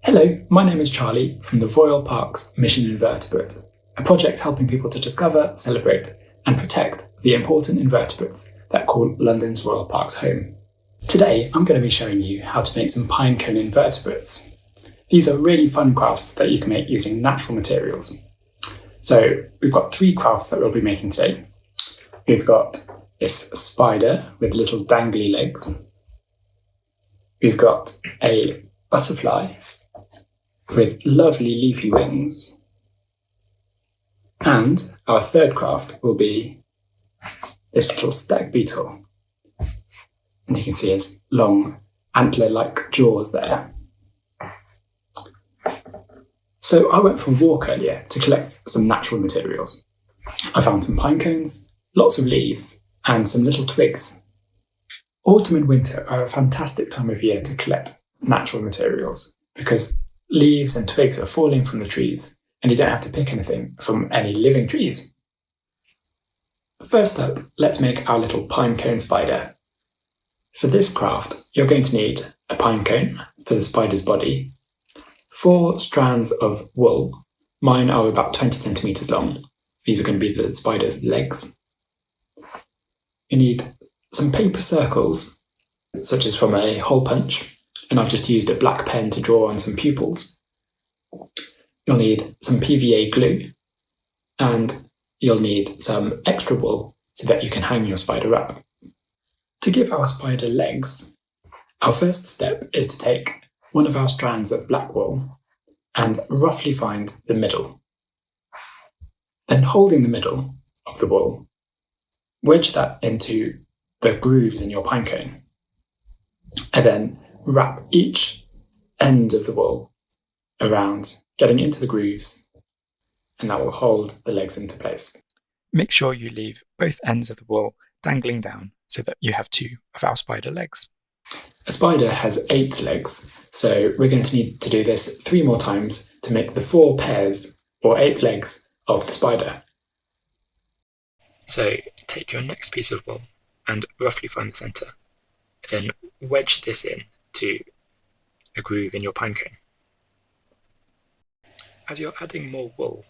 Hello, my name is Charlie from the Royal Parks Mission Invertebrate, a project helping people to discover, celebrate and protect the important invertebrates that call London's Royal Parks home. Today I'm going to be showing you how to make some pinecone invertebrates. These are really fun crafts that you can make using natural materials. So we've got three crafts that we'll be making today. We've got this spider with little dangly legs. We've got a butterfly with lovely leafy wings. And our third craft will be this little stag beetle. And you can see its long antler-like jaws there. So I went for a walk earlier to collect some natural materials. I found some pine cones, lots of leaves, and some little twigs. Autumn and winter are a fantastic time of year to collect natural materials because leaves and twigs are falling from the trees and you don't have to pick anything from any living trees. First up, let's make our little pine cone spider. For this craft, you're going to need a pine cone for the spider's body, 4 strands of wool. Mine are about 20 centimetres long. These are going to be the spider's legs. You need some paper circles, such as from a hole punch, and I've just used a black pen to draw on some pupils. You'll need some PVA glue, and you'll need some extra wool so that you can hang your spider up. To give our spider legs, our first step is to take one of our strands of black wool and roughly find the middle. Then holding the middle of the wool, wedge that into the grooves in your pinecone, and then wrap each end of the wool around, getting into the grooves, and that will hold the legs into place. Make sure you leave both ends of the wool dangling down so that you have 2 of our spider legs. A spider has 8 legs, so we're going to need to do this 3 more times to make the 4 pairs or 8 legs of the spider. So take your next piece of wool and roughly find the centre, then wedge this in to a groove in your pinecone. As you're adding more wool,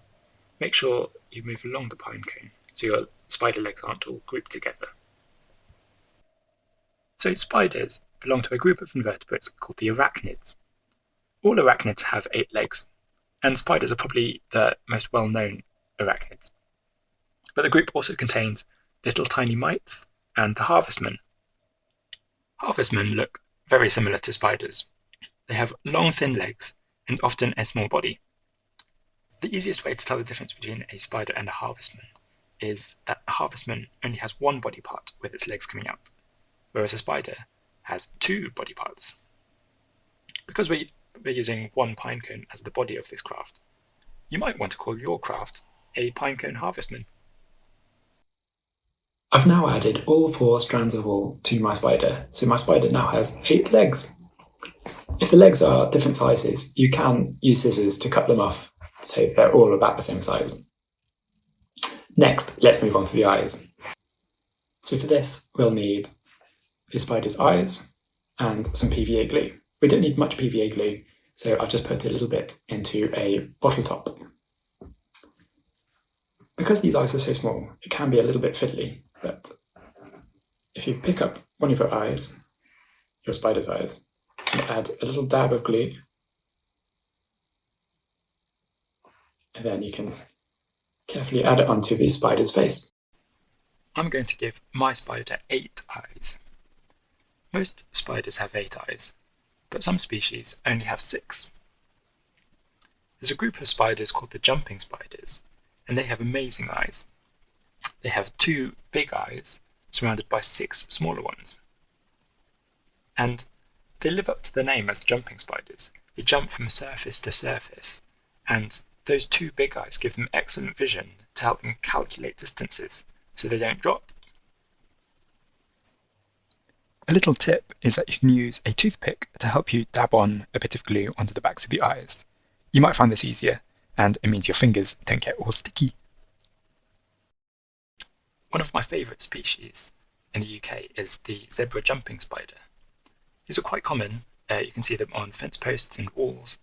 make sure you move along the pinecone so your spider legs aren't all grouped together. So spiders belong to a group of invertebrates called the arachnids. All arachnids have 8 legs, and spiders are probably the most well-known arachnids. But the group also contains little tiny mites and the harvestmen. Harvestmen look very similar to spiders. They have long thin legs and often a small body. The easiest way to tell the difference between a spider and a harvestman is that a harvestman only has one body part with its legs coming out, whereas a spider has 2 body parts. Because we're using one pinecone as the body of this craft, you might want to call your craft a pinecone harvestman. I've now added all 4 strands of wool to my spider, so my spider now has 8 legs. If the legs are different sizes, you can use scissors to cut them off so they're all about the same size. Next, let's move on to the eyes. So for this, we'll need the spider's eyes and some PVA glue. We don't need much PVA glue, so I've just put a little bit into a bottle top. Because these eyes are so small, it can be a little bit fiddly, but if you pick up one of your eyes, your spider's eyes, and add a little dab of glue, and then you can carefully add it onto the spider's face. I'm going to give my spider 8 eyes. Most spiders have 8 eyes, but some species only have 6. There's a group of spiders called the jumping spiders, and they have amazing eyes. They have 2 big eyes surrounded by 6 smaller ones. And they live up to the name as jumping spiders. They jump from surface to surface, and those 2 big eyes give them excellent vision to help them calculate distances so they don't drop. A little tip is that you can use a toothpick to help you dab on a bit of glue onto the backs of the eyes. You might find this easier, and it means your fingers don't get all sticky. One of my favourite species in the UK is the zebra jumping spider. These are quite common. You can see them on fence posts and walls,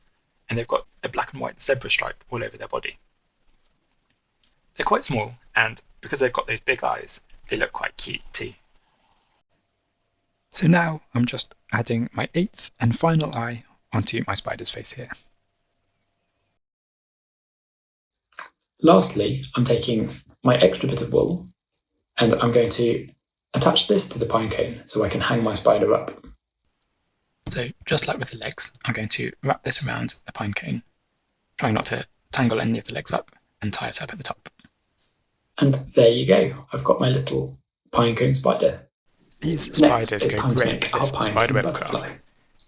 and they've got a black and white zebra stripe all over their body. They're quite small, and because they've got those big eyes, they look quite cute too. So now I'm just adding my 8th and final eye onto my spider's face here. Lastly, I'm taking my extra bit of wool and I'm going to attach this to the pine cone so I can hang my spider up. So just like with the legs, I'm going to wrap this around the pine cone, trying not to tangle any of the legs up, and tie it up at the top. And there you go, I've got my little pine cone spider. These Next, spiders it's go time to great make with our this pine spiderweb cone craft. butterfly.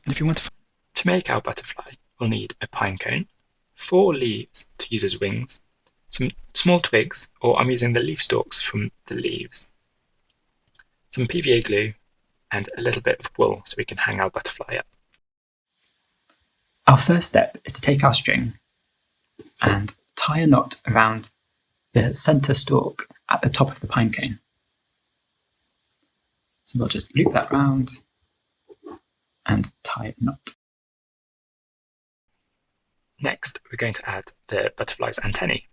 And if you want to make our butterfly, we'll need a pine cone, 4 leaves to use as wings, some small twigs, or I'm using the leaf stalks from the leaves, some PVA glue, and a little bit of wool so we can hang our butterfly up. Our first step is to take our string and tie a knot around the centre stalk at the top of the pine cone. So we'll just loop that round and tie a knot. Next, we're going to add the butterfly's antennae.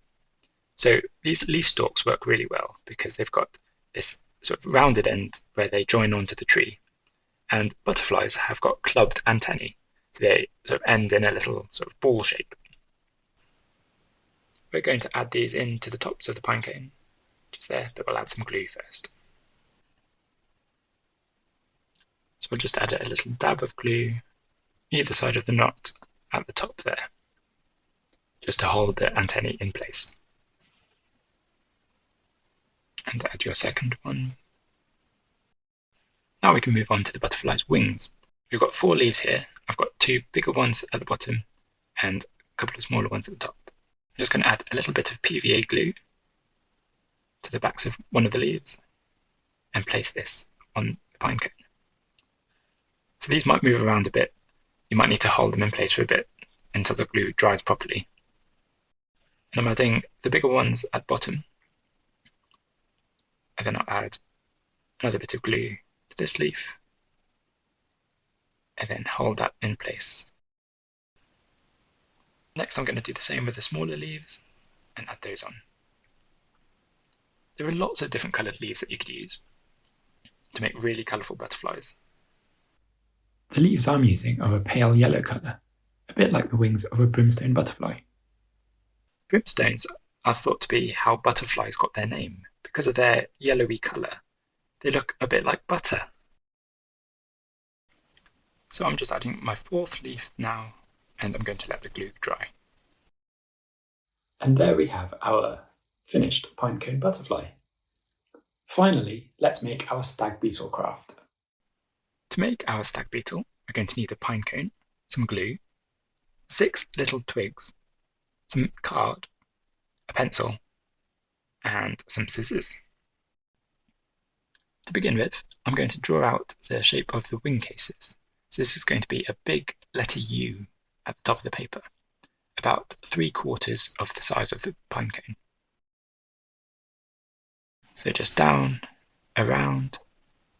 So these leaf stalks work really well because they've got this sort of rounded end where they join onto the tree, and butterflies have got clubbed antennae, so they sort of end in a little sort of ball shape. We're going to add these into the tops of the pine cone, just there, but we'll add some glue first. So we'll just add a little dab of glue either side of the knot at the top there, just to hold the antennae in place. And add your second one. Now we can move on to the butterfly's wings. We've got 4 leaves here. I've got 2 bigger ones at the bottom and a couple of smaller ones at the top. I'm just going to add a little bit of PVA glue to the backs of one of the leaves and place this on the pine cone. So these might move around a bit. You might need to hold them in place for a bit until the glue dries properly. And I'm adding the bigger ones at bottom, and then I'll add another bit of glue to this leaf and then hold that in place. Next, I'm going to do the same with the smaller leaves and add those on. There are lots of different coloured leaves that you could use to make really colourful butterflies. The leaves I'm using are a pale yellow colour, a bit like the wings of a brimstone butterfly. Brimstones are thought to be how butterflies got their name. Because of their yellowy colour, they look a bit like butter. So I'm just adding my 4th leaf now, and I'm going to let the glue dry. And there we have our finished pinecone butterfly. Finally, let's make our stag beetle craft. To make our stag beetle, we're going to need a pine cone, some glue, 6 little twigs, some card, a pencil, and some scissors. To begin with, I'm going to draw out the shape of the wing cases. So this is going to be a big letter U at the top of the paper, about 3/4 of the size of the pine cone. So just down, around,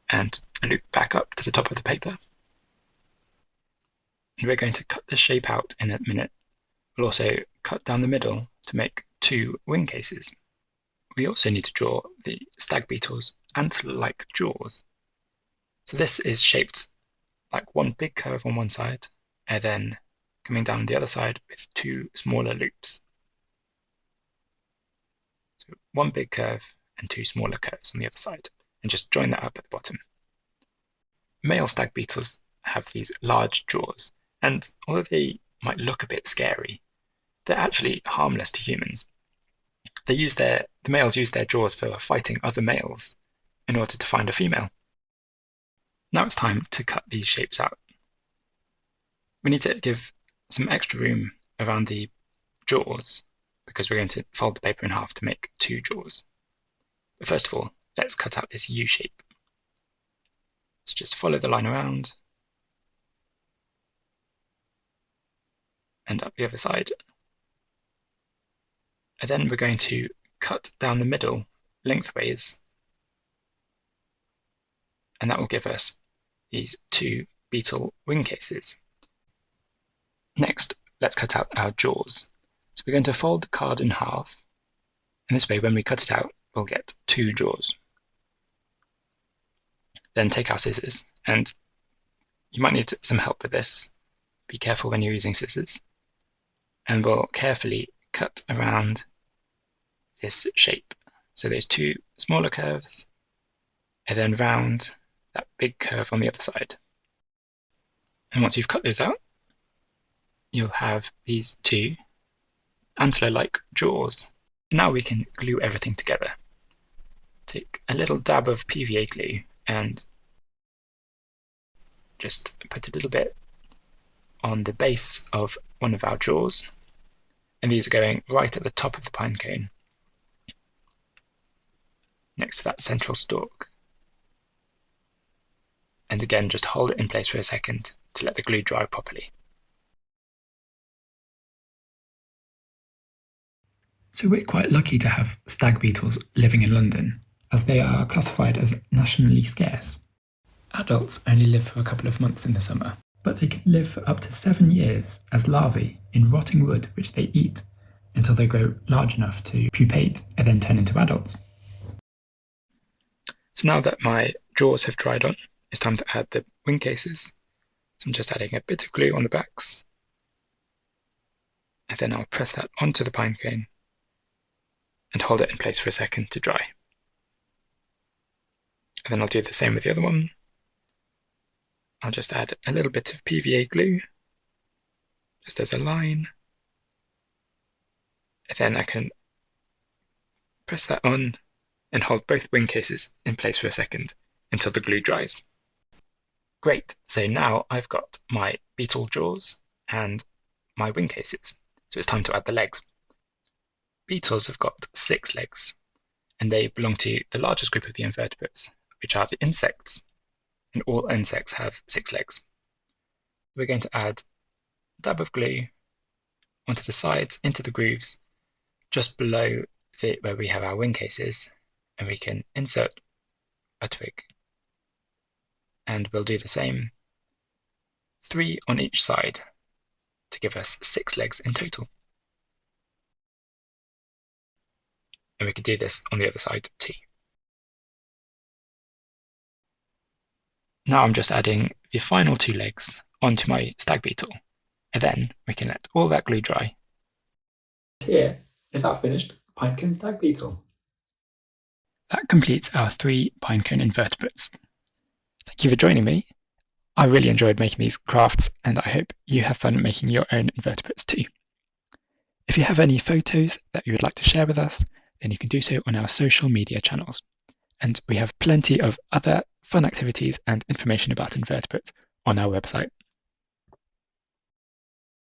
and a loop back up to the top of the paper. And we're going to cut this shape out in a minute. We'll also cut down the middle to make 2 wing cases. We also need to draw the stag beetle's antler-like jaws. So this is shaped like one big curve on one side, and then coming down the other side with 2 smaller loops. So one big curve and 2 smaller curves on the other side, and just join that up at the bottom. Male stag beetles have these large jaws, and although they might look a bit scary, they're actually harmless to humans. The males use their jaws for fighting other males in order to find a female. Now it's time to cut these shapes out. We need to give some extra room around the jaws because we're going to fold the paper in half to make 2 jaws. But first of all, let's cut out this U shape. So just follow the line around and up the other side. And then we're going to cut down the middle lengthways, and that will give us these 2 beetle wing cases. Next, let's cut out our jaws. So we're going to fold the card in half, and this way when we cut it out, we'll get 2 jaws. Then take our scissors, and you might need some help with this. Be careful when you're using scissors. And we'll carefully cut around this shape. So those 2 smaller curves, and then round that big curve on the other side. And once you've cut those out, you'll have these 2 antler-like jaws. Now we can glue everything together. Take a little dab of PVA glue and just put a little bit on the base of one of our jaws, and these are going right at the top of the pine cone, next to that central stalk. And again, just hold it in place for a second to let the glue dry properly. So we're quite lucky to have stag beetles living in London, as they are classified as nationally scarce. Adults only live for a couple of months in the summer, but they can live for up to 7 years as larvae in rotting wood which they eat until they grow large enough to pupate and then turn into adults. So now that my jaws have dried on, it's time to add the wing cases. So I'm just adding a bit of glue on the backs, and then I'll press that onto the pine cone and hold it in place for a second to dry. And then I'll do the same with the other one. I'll just add a little bit of PVA glue, just as a line. And then I can press that on and hold both wing cases in place for a second until the glue dries. Great, so now I've got my beetle jaws and my wing cases, so it's time to add the legs. Beetles have got 6 legs, and they belong to the largest group of the invertebrates, which are the insects, and all insects have 6 legs. We're going to add a dab of glue onto the sides, into the grooves, just below where we have our wing cases, and we can insert a twig. And we'll do the same, 3 on each side, to give us 6 legs in total. And we can do this on the other side too. Now I'm just adding the final 2 legs onto my stag beetle, and then we can let all that glue dry. Here is our finished pinecone stag beetle. That completes our 3 pinecone invertebrates. Thank you for joining me. I really enjoyed making these crafts, and I hope you have fun making your own invertebrates too. If you have any photos that you would like to share with us, then you can do so on our social media channels. And we have plenty of other fun activities and information about invertebrates on our website.